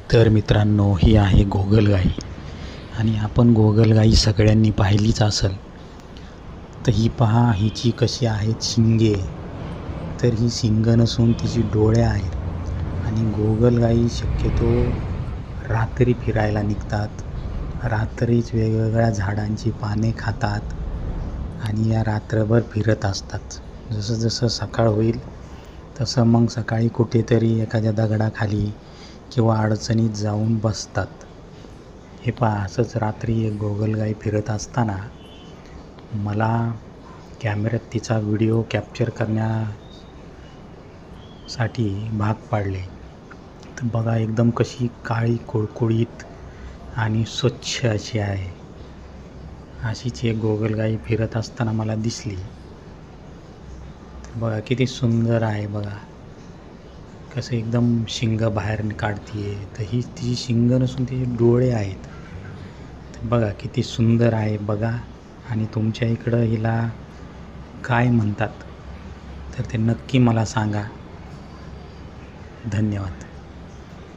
तर मित्रांनो, ही आहे गोगलगाई आणि आपण गोगलगाई सगळ्यांनी पाहिलीच असेल. तर ही पहा, हिची कशी आहेत शिंगे. तर ही शिंगं नसून तिची डोळे आहेत. आणि गोगलगाई शक्यतो रात्री फिरायला निघतात. रात्रीच वेगवेगळ्या झाडांची पाने खातात आणि या रात्रभर फिरत असतात. जसं जसं सकाळ होईल तसं मग सकाळी कुठेतरी एखाद्या दगडाखाली किंवा अडचणीत जाऊन बसतात. हे पहा, असंच रात्री एक गोगलगाई फिरत असताना मला कॅमेऱ्यात तिचा व्हिडिओ कॅप्चर करण्यासाठी भाग पाडले. तर बघा, एकदम कशी काळी कुळकुळीत आणि स्वच्छ अशी आहे. अशीच एक गोगलगाई फिरत असताना मला दिसली. तर बघा किती सुंदर आहे. बघा कसं एकदम शिंग बाहेर काढते. तर ही तिची शिंग नसून तिचे डोळे आहेत. तर बघा किती सुंदर आहे बघा. आणि तुमच्या इकडं हिला काय म्हणतात तर ते नक्की मला सांगा. धन्यवाद.